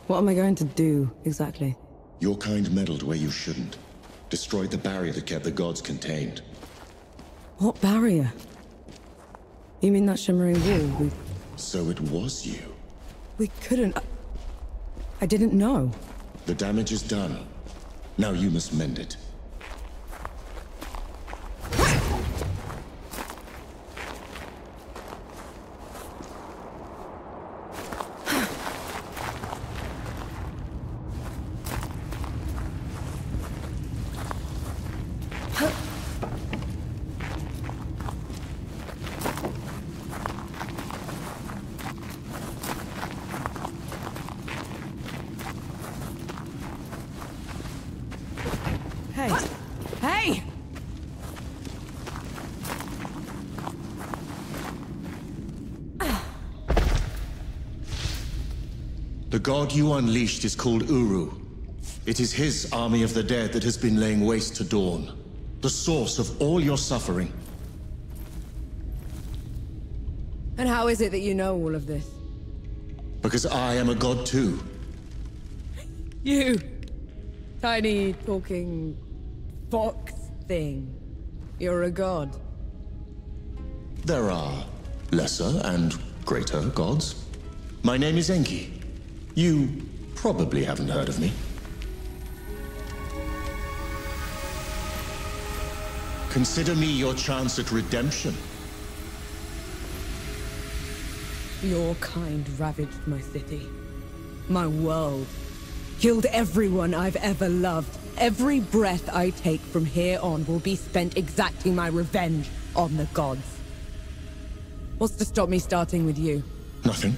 What am I going to do, exactly? Your kind meddled where you shouldn't. Destroyed the barrier that kept the gods contained. What barrier? You mean that shimmering wall? So it was you. We couldn't... I didn't know. The damage is done. Now you must mend it. Hey! Hey! The god you unleashed is called Uru. It is his army of the dead that has been laying waste to Dawn. The source of all your suffering. And how is it that you know all of this? Because I am a god too. You! Tiny, talking... fox thing. You're a god. There are lesser and greater gods. My name is Enki. You probably haven't heard of me. Consider me your chance at redemption. Your kind ravaged my city. My world. Killed everyone I've ever loved. Every breath I take from here on will be spent exacting my revenge on the gods. What's to stop me starting with you? Nothing.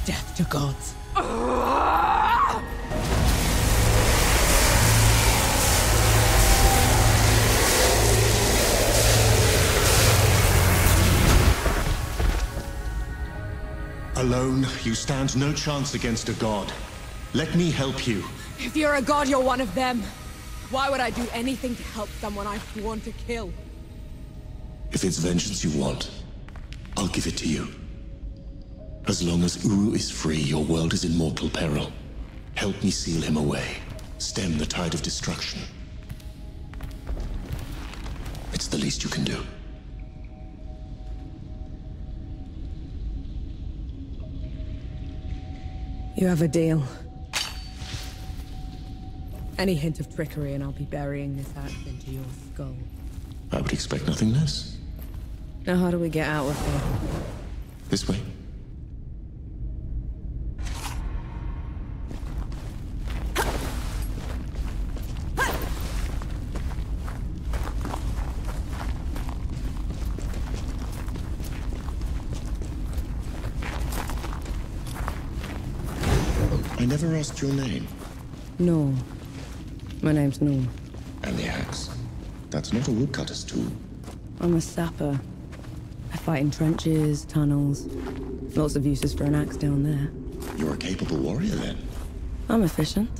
Death to gods. Alone, you stand no chance against a god. Let me help you. If you're a god, you're one of them. Why would I do anything to help someone I've sworn to kill? If it's vengeance you want, I'll give it to you. As long as Uru is free, your world is in mortal peril. Help me seal him away. Stem the tide of destruction. It's the least you can do. You have a deal. Any hint of trickery and I'll be burying this axe into your skull. I would expect nothing less. Now how do we get out of here? This way. I never asked your name. No. My name's Norm. And the axe. That's not a woodcutter's tool. I'm a sapper. I fight in trenches, tunnels. Lots of uses for an axe down there. You're a capable warrior, then. I'm efficient.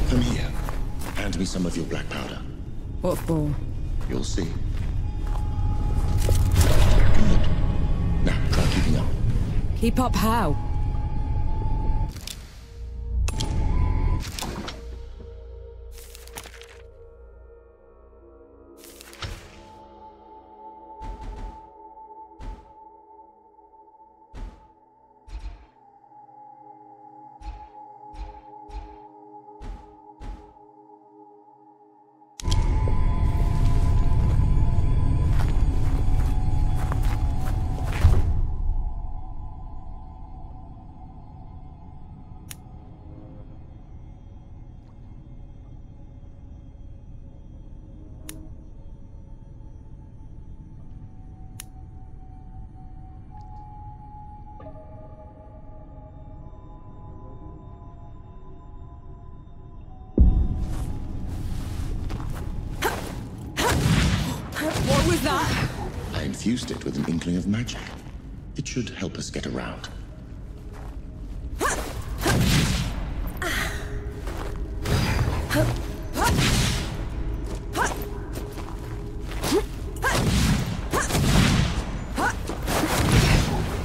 Come here. Hand me some of your black powder. What for? You'll see. Good. Now, try keeping up. Keep up how? What was that? I infused it with an inkling of magic. It should help us get around.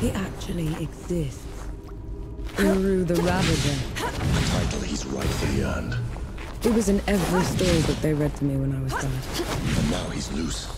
He actually exists. Uru the Ravager. A title he's rightfully earned. He was in every story that they read to me when I was bad. And now he's loose.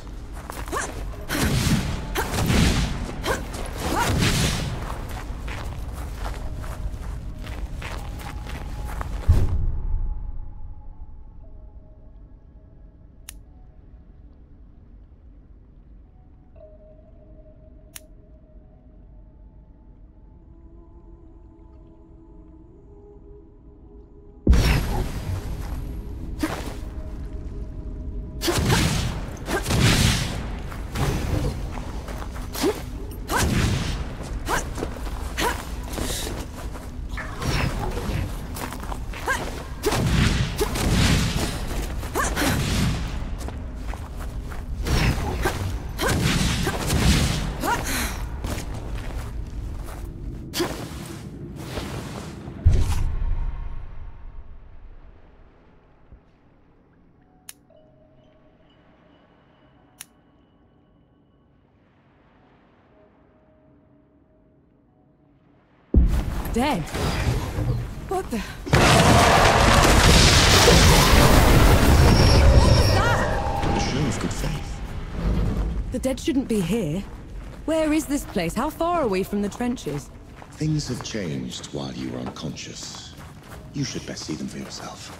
Dead? What the? A show of good faith. The dead shouldn't be here. Where is this place? How far are we from the trenches? Things have changed while you were unconscious. You should best see them for yourself.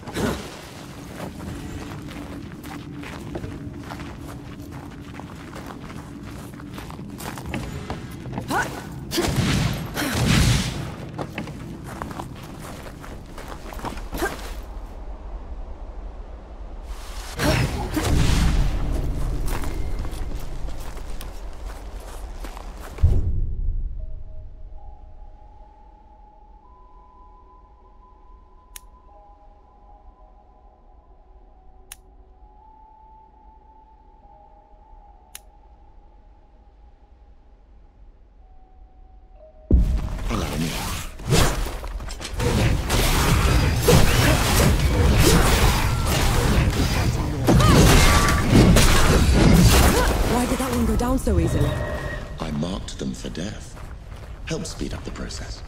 Why did that one go down so easily? I marked them for death. Help speed up the process.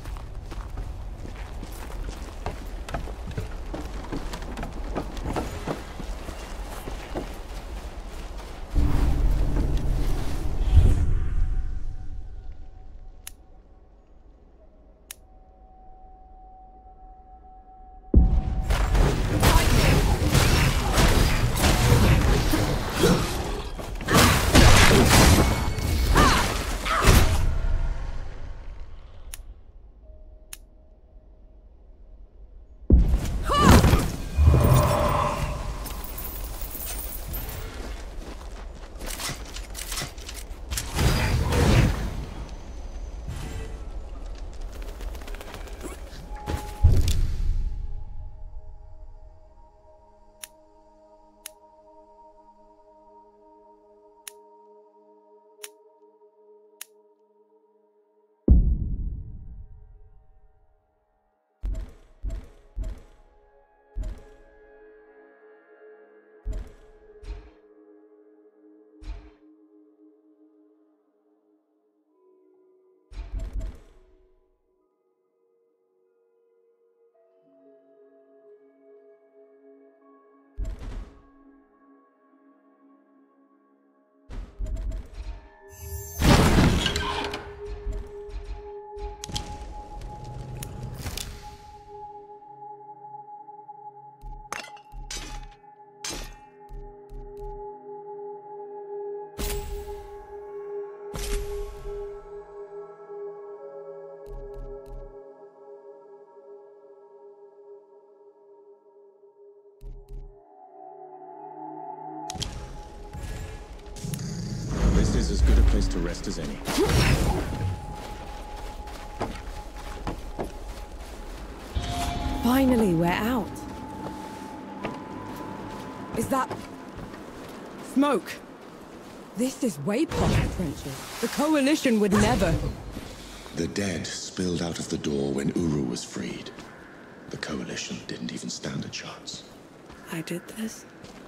This is as good a place to rest as any. Finally, we're out. Is that... smoke? This is way past the trenches. The Coalition would never... The dead spilled out of the door when Uru was freed. The Coalition didn't even stand a chance. I did this.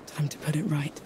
Time to put it right.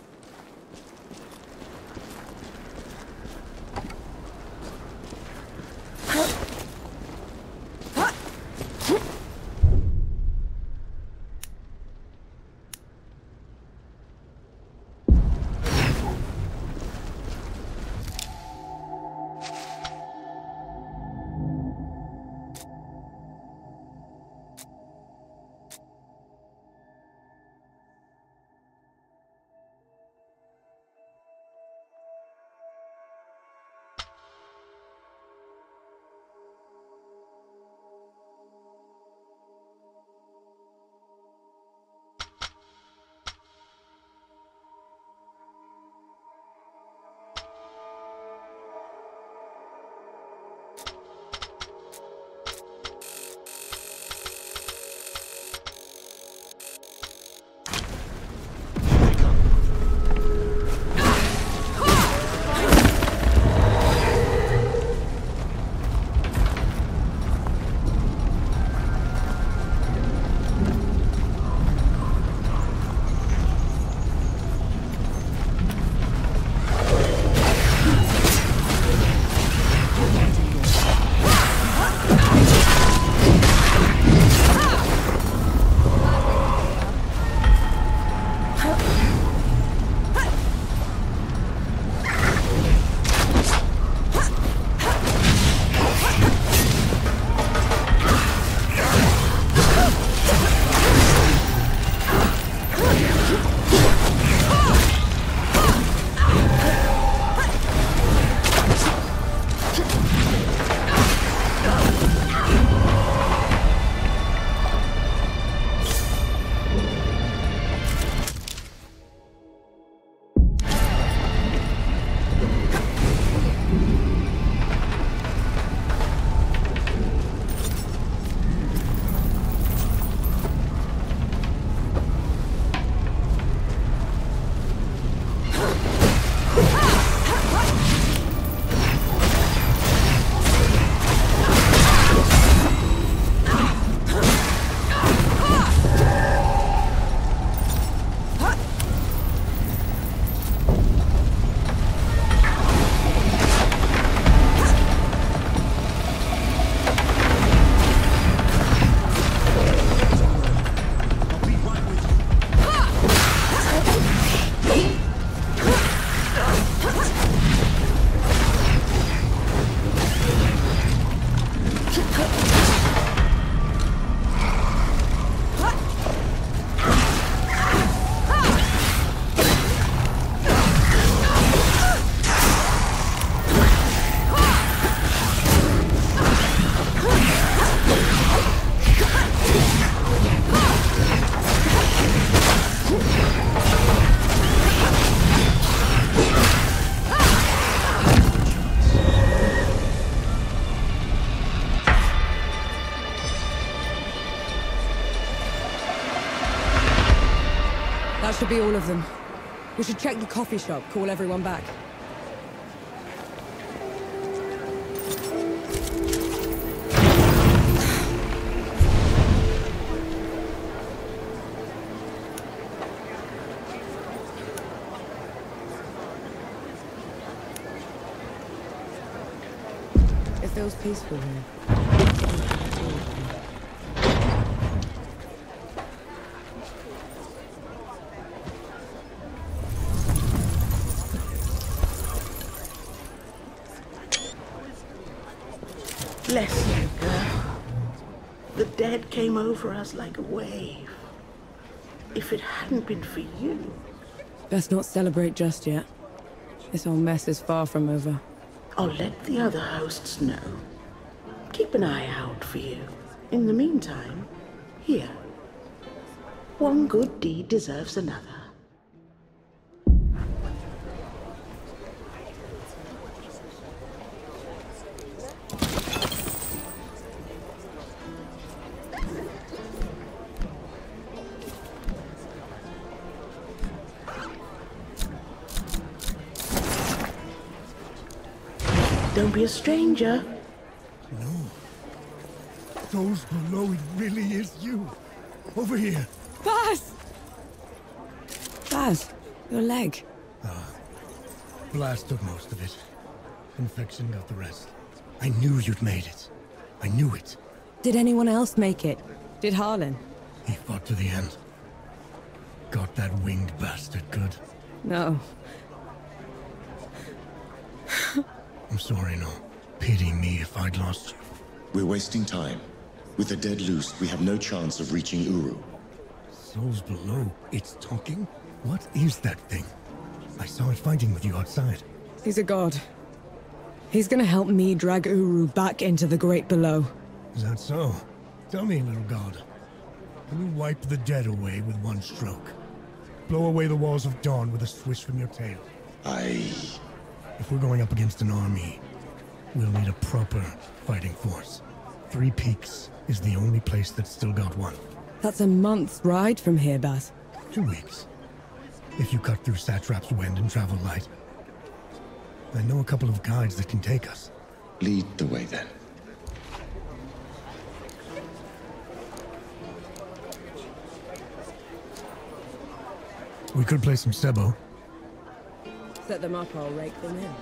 That should be all of them. We should check the coffee shop, call everyone back. It feels peaceful here. Bless you, girl. The dead came over us like a wave. If it hadn't been for you... Best not celebrate just yet. This whole mess is far from over. I'll let the other hosts know. Keep an eye out for you. In the meantime, here. One good deed deserves another. Don't be a stranger. No. Those below, it really is you. Over here. Baz! Baz, your leg. Blast took most of it. Infection got the rest. I knew you'd made it. I knew it. Did anyone else make it? Did Harlan? He fought to the end. Got that winged bastard good. No. I'm sorry, no. Pity me if I'd lost you. We're wasting time. With the dead loose, we have no chance of reaching Uru. Souls below, it's talking? What is that thing? I saw it fighting with you outside. He's a god. He's gonna help me drag Uru back into the Great Below. Is that so? Tell me, little god. Can you wipe the dead away with one stroke? Blow away the walls of dawn with a swish from your tail? If we're going up against an army, we'll need a proper fighting force. Three Peaks is the only place that's still got one. That's a month's ride from here, Baz. 2 weeks. If you cut through Satrap's wind and travel light. I know a couple of guides that can take us. Lead the way, then. We could play some Sebo. Set them up, I'll rake them in.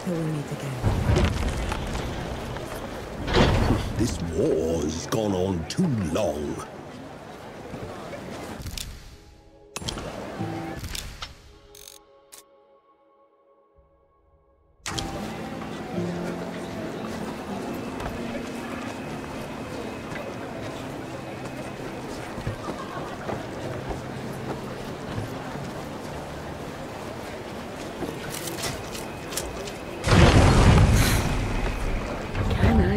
Till we meet again. This war has gone on too long.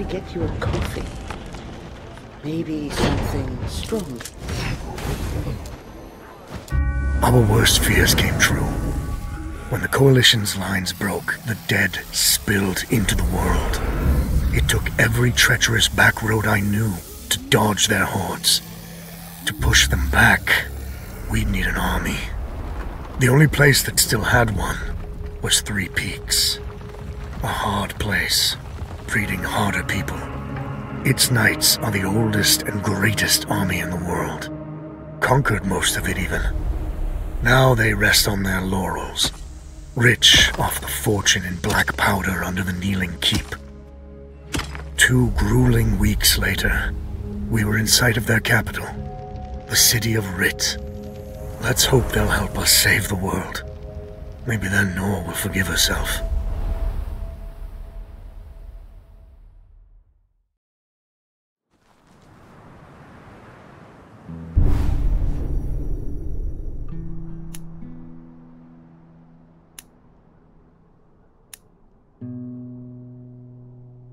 Get you a coffee. Maybe something strong. Our worst fears came true. When the Coalition's lines broke, the dead spilled into the world. It took every treacherous back road I knew to dodge their hordes. To push them back, we'd need an army. The only place that still had one was Three Peaks. A hard place. Breeding harder people. Its knights are the oldest and greatest army in the world. Conquered most of it even. Now they rest on their laurels, rich off the fortune in black powder under the kneeling keep. 2 grueling weeks later, we were in sight of their capital, the city of Rit. Let's hope they'll help us save the world. Maybe then Nor will forgive herself.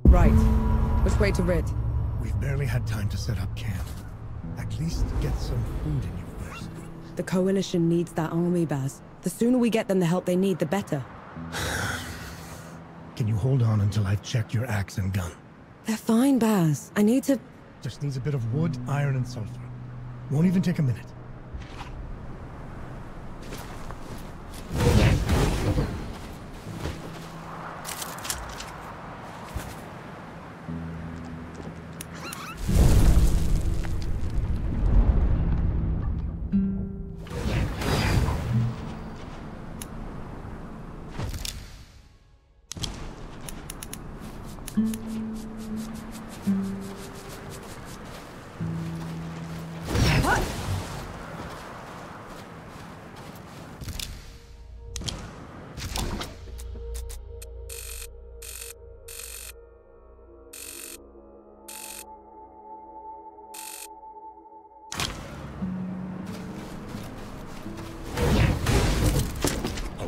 Right. Which way to Rid? We've barely had time to set up camp. At least get some food in you first. The Coalition needs that army, Baz. The sooner we get them the help they need, the better. Can you hold on until I've checked your axe and gun? They're fine, Baz. I need to Just needs a bit of wood, iron, and sulfur. Won't even take a minute.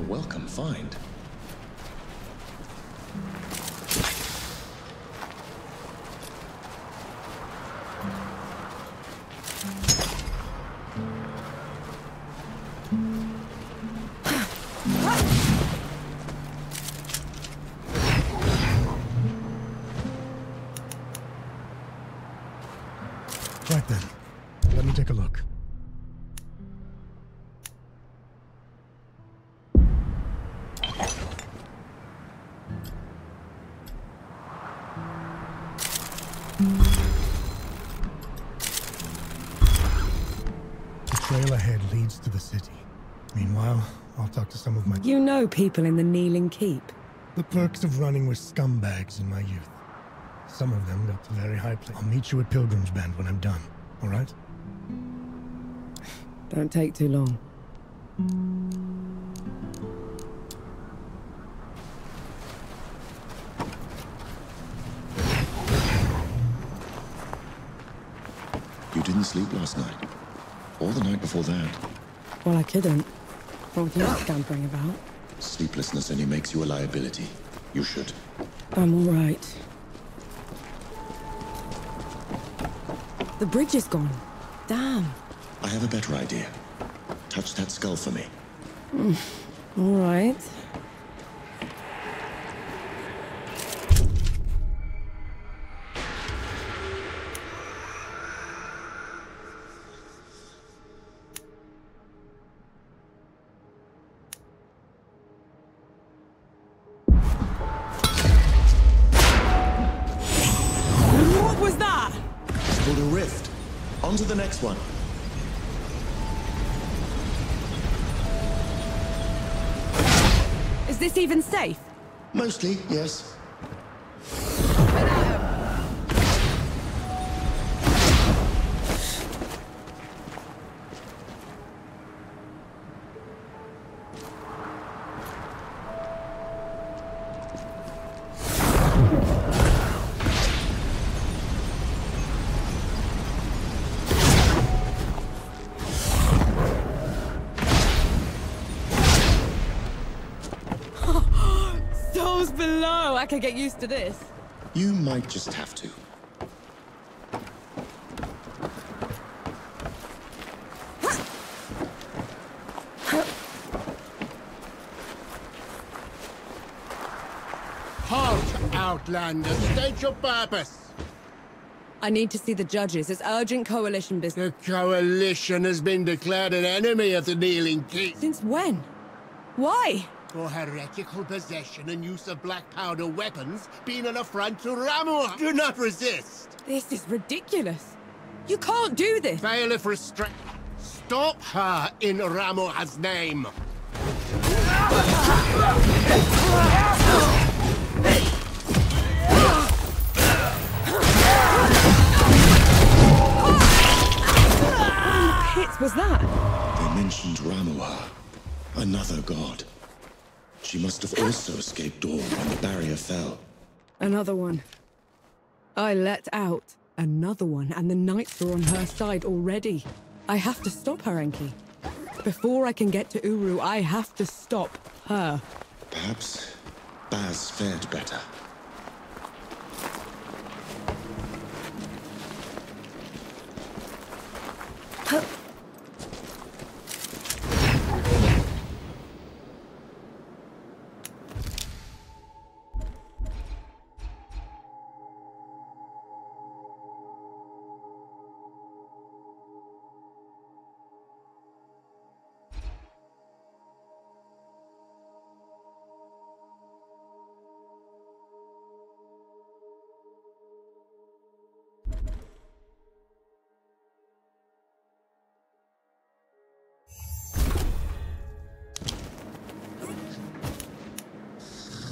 Welcome find. Right then, let me take a look. The trail ahead leads to the city. Meanwhile, I'll talk to some of my... You know people in the Kneeling Keep. The perks of running with scumbags in my youth. Some of them got to very high place. I'll meet you at Pilgrim's Band when I'm done, all right? Don't take too long. You didn't sleep last night? Or the night before that? Well, I couldn't. What with you scampering about? Sleeplessness only makes you a liability. You should. I'm all right. The bridge is gone. Damn. I have a better idea. Touch that skull for me. All right. What was that? It's called a rift. On to the next one. Is this even safe? Mostly, yes. Souls below! I can get used to this. You might just have to. Halt, Outlander. State your purpose. I need to see the judges. It's urgent coalition business. The Coalition has been declared an enemy of the Kneeling Keep. Since when? Why? For heretical possession and use of black powder weapons being an affront to Ramua. Do not resist. This is ridiculous. You can't do this. Bailiff restraint. Stop her in Ramua's name. Hits was that? They mentioned Ramua. Another god. She must have also escaped Dawn when the barrier fell. Another one. I let out another one, and the knights are on her side already. I have to stop her, Enki. Before I can get to Uru, I have to stop her. Perhaps Baz fared better.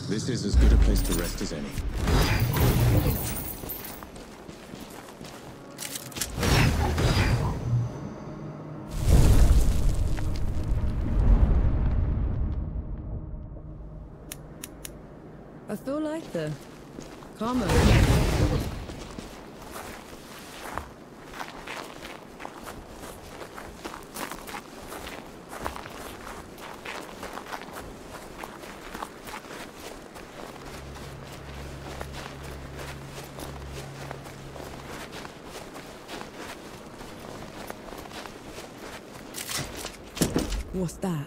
This is as good a place to rest as any. I feel like the karma. What's that?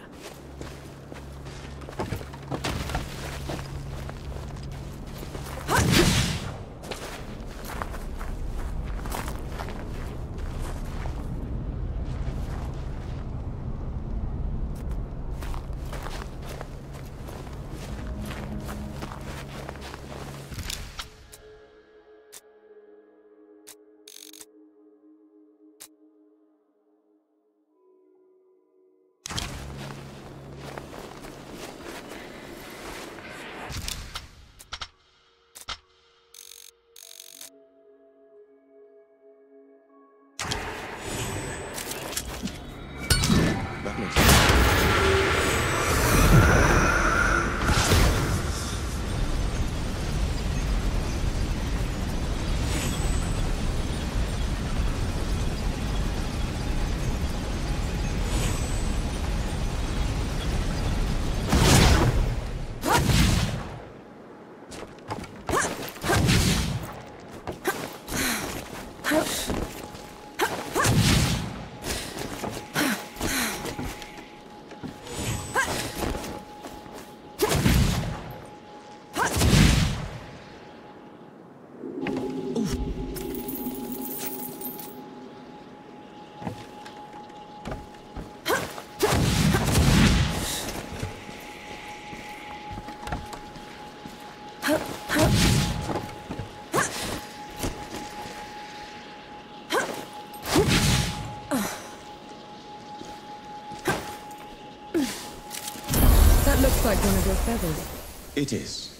Like one of your feathers. It is.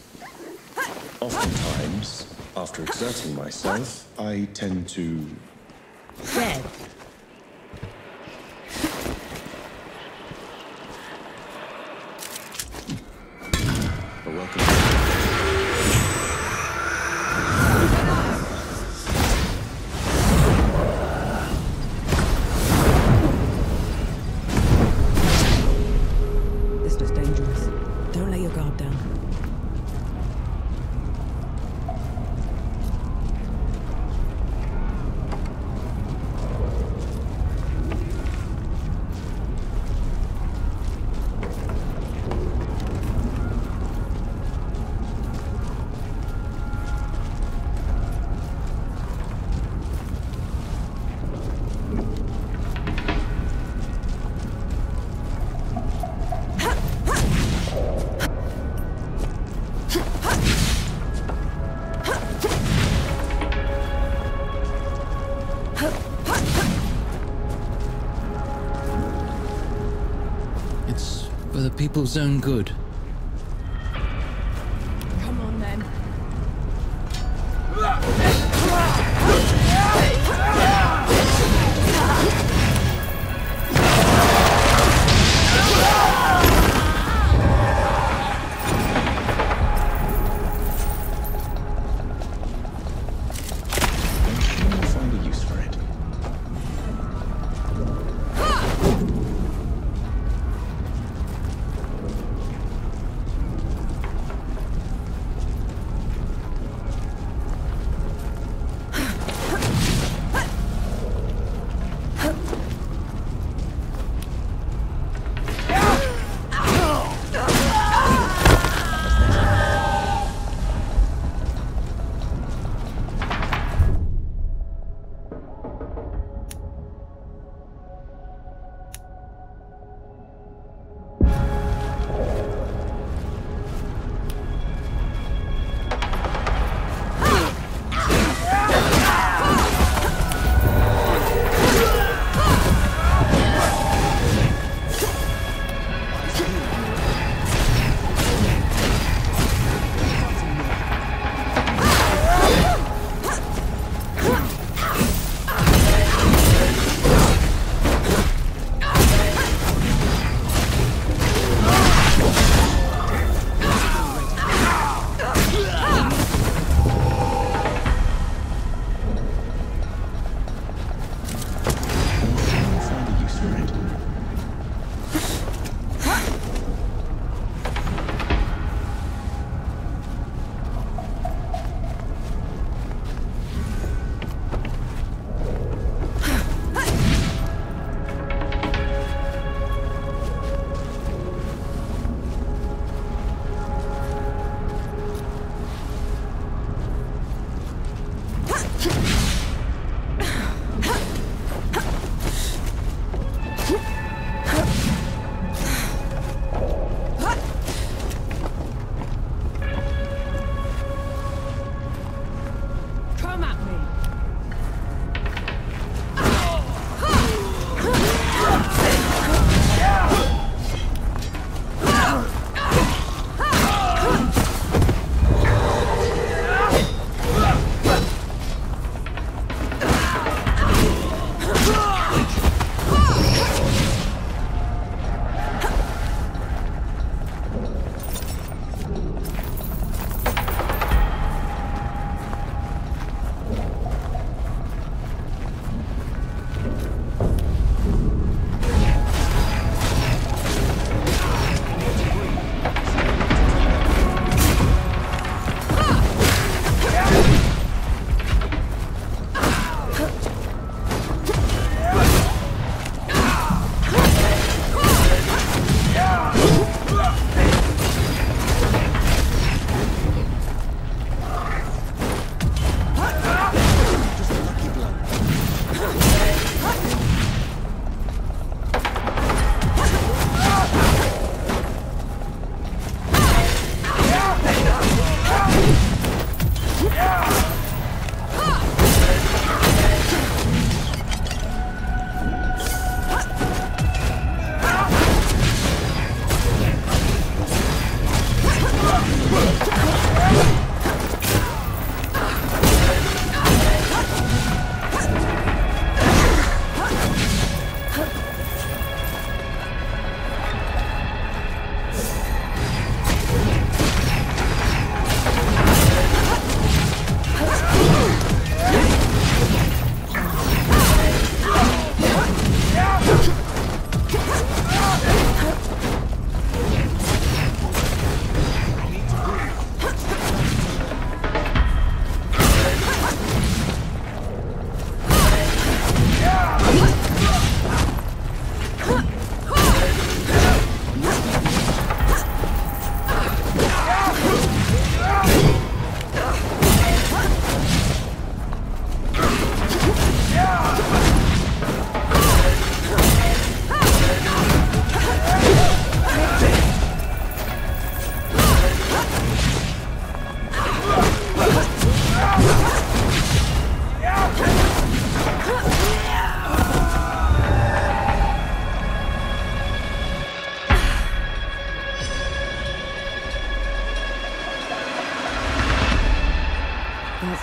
Oftentimes, after exerting myself, I tend to... Dead. But welcome. People's own good. Come on, then. I'll find a use for it.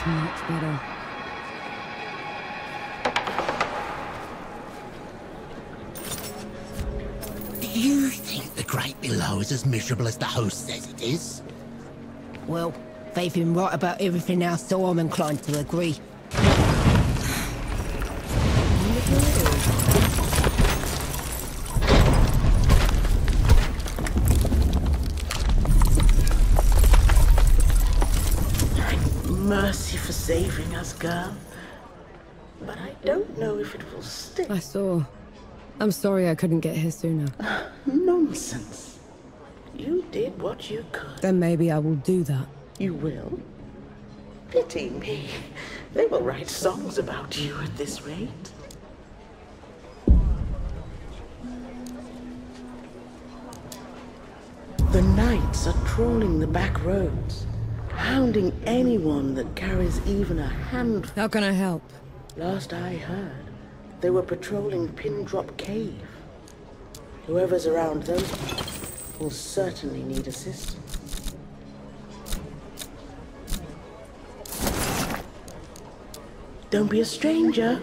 much better. Do you think the Great Below is as miserable as the host says it is? Well, they've been right about everything else, so I'm inclined to agree. Mercy for saving us, girl. But I don't know if it will stick. I saw. I'm sorry I couldn't get here sooner. Nonsense. You did what you could. Then maybe I will do that. You will? Pity me. They will write songs about you at this rate. The knights are trawling the back roads, hounding anyone that carries even a handful. How can I help? Last I heard, they were patrolling Pindrop Cave. Whoever's around those will certainly need assistance. Don't be a stranger.